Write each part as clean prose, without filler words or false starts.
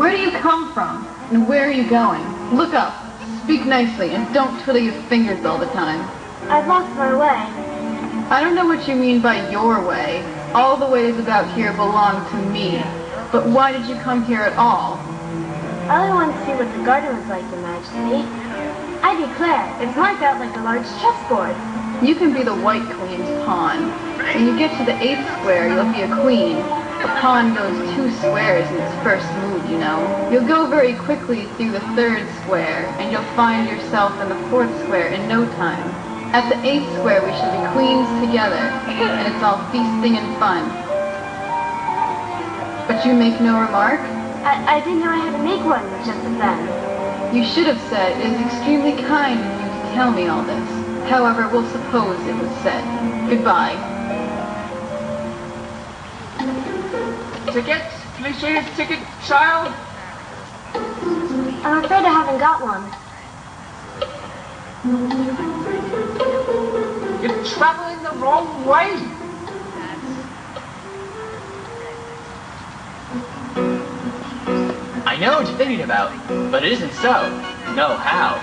Where do you come from? And where are you going? Look up, speak nicely, and don't twiddle your fingers all the time. I've lost my way. I don't know what you mean by your way. All the ways about here belong to me. But why did you come here at all? I only wanted to see what the garden was like, Your Majesty. I declare, it's marked out like a large chessboard. You can be the White Queen's pawn. When you get to the 8th square, you'll be a queen. A pawn goes 2 squares in its first move, you know. You'll go very quickly through the 3rd square, and you'll find yourself in the 4th square in no time. At the 8th square, we shall be queens together, and it's all feasting and fun. But you make no remark? I didn't know I had to make one just then. You should have said, it is extremely kind of you to tell me all this. However, we'll suppose it was said. Goodbye. Ticket? Can I show you a ticket, child? I'm afraid I haven't got one. You're traveling the wrong way. I know what you're thinking about, but it isn't so. No, how?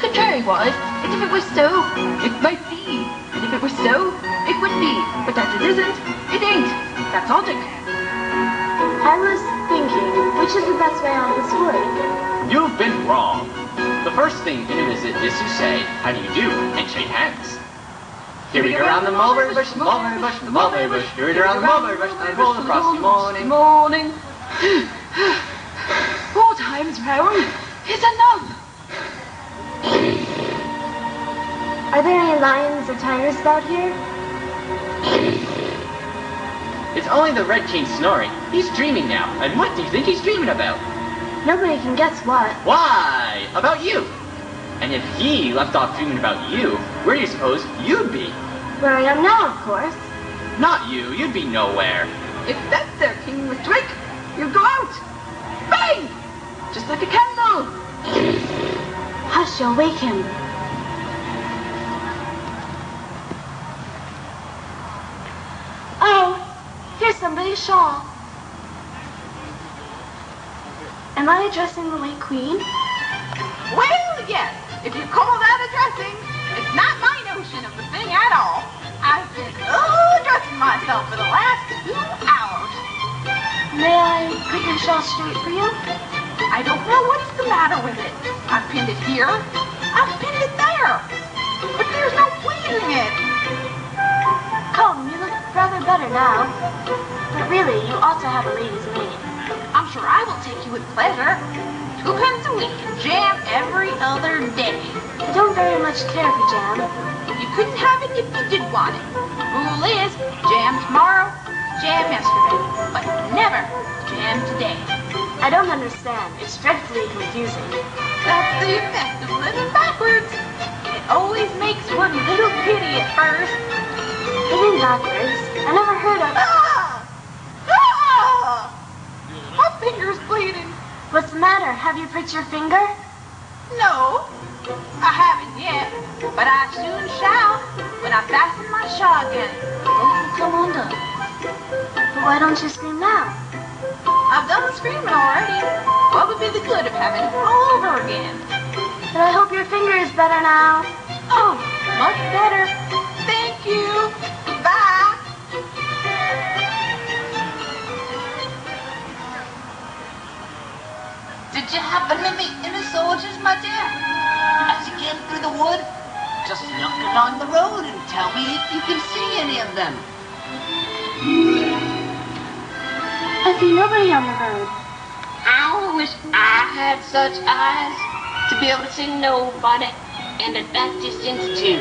Contrary-wise, and if it was so, it might be. And if it was so, it would be. But as it isn't, it ain't. That's logic. I was thinking, which is the best way on this wood? You've been wrong. The first thing in a visit is to say, how do you do, and shake hands. Here we go around the mulberry bush, the mulberry bush, the mulberry bush. Here we go around the mulberry bush, and roll the frosty morning. Morning. 4 times round is enough. Are there any lions or tigers about here? It's only the Red King snoring. He's dreaming now. And what do you think he's dreaming about? Nobody can guess what. Why? About you. And if he left off dreaming about you, where do you suppose you'd be? Where I am now, of course. Not you. You'd be nowhere. If that's their king with trick, you go out. Bang! Just like a candle. Hush, you'll wake him. Oh, here's somebody's shawl. Am I addressing the White Queen? Well, yes. If you call that addressing, it's not my notion of the thing at all. I've been addressing myself for the last 2 hours. May I put your shawl straight for you? I don't know what's the matter with it. I've pinned it here. I've pinned it there. But there's no pleasing it. Come, you look rather better now. But really, you ought to have a lady's maid. I'm sure I will take you with pleasure. 2 pence a week, jam every other day. I don't very much care for jam. You couldn't have it if you did want it. The rule is, jam tomorrow, jam yesterday, but never jam today. I don't understand. It's dreadfully confusing. That's the effect of living backwards. It always makes one little giddy at first. Living backwards? I never heard of... Ah! Ah! My finger's bleeding. What's the matter? Have you pricked your finger? No, I haven't yet, but I soon shall when I fasten my shawl again. Oh, come on, though. But why don't you scream now? I've done the screaming already. What would be the good of having it all over again? But I hope your finger is better now. Oh, much better. Thank you. Bye. Did you happen to meet any soldiers, my dear? As you came through the wood, just look along the road and tell me if you can see any of them. I see nobody on the road. I wish I had such eyes to be able to see nobody, and at that distance too.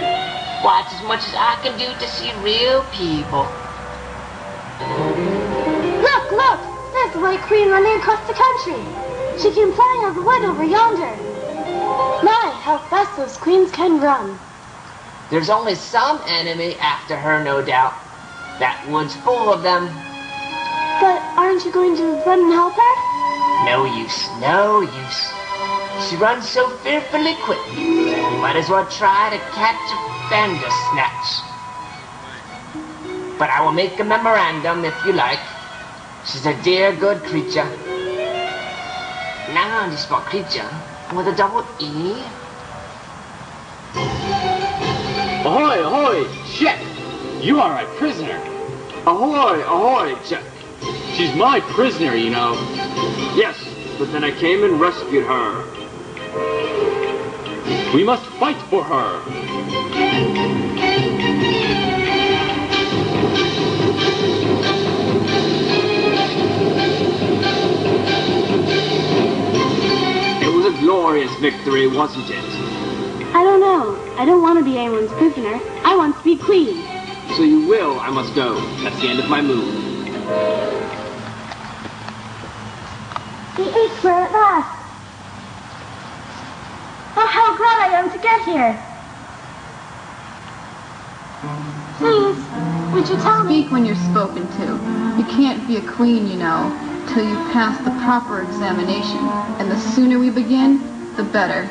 Why, it's as much as I can do to see real people. Look, look! There's the White Queen running across the country. She came flying out of the wood over yonder. My, how fast those queens can run. There's only some enemy after her, no doubt. That wood's full of them. But aren't you going to run and help her? No use, no use. She runs so fearfully quickly, you might as well try to catch a bandersnatch. But I will make a memorandum if you like. She's a dear good creature. non-nondescript creature with a double E. Ahoy, ahoy, check! You are my prisoner. Ahoy, ahoy, check. She's my prisoner, you know. Yes, but then I came and rescued her. We must fight for her. It was a glorious victory, wasn't it? I don't know. I don't want to be anyone's prisoner. I want to be queen. So you will, I must go. That's the end of my move. The 8th square at last. Oh, how glad I am to get here. Please, would you tell me? Speak when you're spoken to. You can't be a queen, you know, till you pass the proper examination. And the sooner we begin, the better.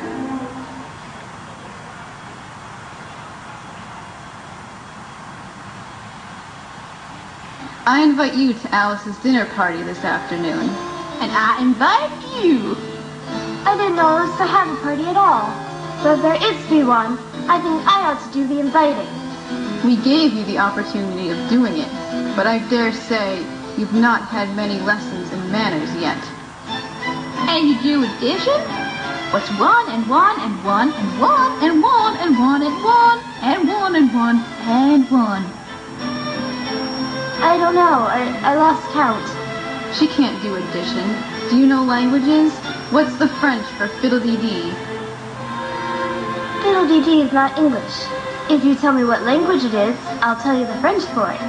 I invite you to Alice's dinner party this afternoon. And I invite you. I didn't know I was to have a party at all. But if there is to be one, I think I ought to do the inviting. We gave you the opportunity of doing it, but I dare say you've not had many lessons in manners yet. And you do addition? What's 1 and 1 and 1 and 1 and 1 and 1 and 1 and 1 and 1 and 1? I don't know. I lost count. She can't do addition. Do you know languages? What's the French for fiddle-dee-dee? Fiddle-dee-dee is not English. If you tell me what language it is, I'll tell you the French for it.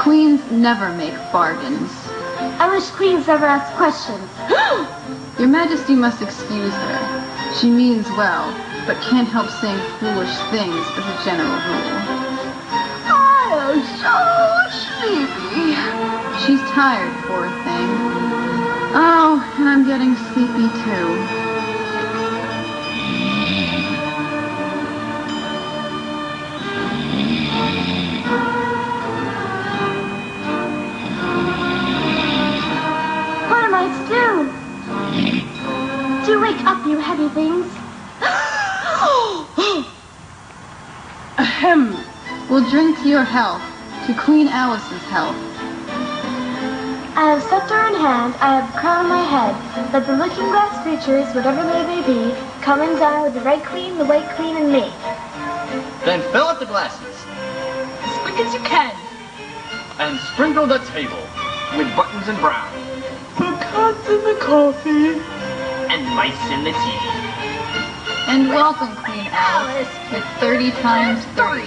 Queens never make bargains. I wish queens never ask questions. Your Majesty must excuse her. She means well, but can't help saying foolish things as a general rule. I am so sleepy. She's tired, poor thing. Oh, and I'm getting sleepy too. What am I to do? Do wake up, you heavy things. Ahem. We'll drink to your health, to Queen Alice's health. I have scepter in hand, I have crown on my head. Let the looking-glass creatures, whatever they may be, come and dine with the red queen, the white queen, and me. Then fill up the glasses As quick as you can. and sprinkle the table with buttons and brown Pecans in the coffee. And mice in the tea. And welcome, Queen Alice, with 30 times 3.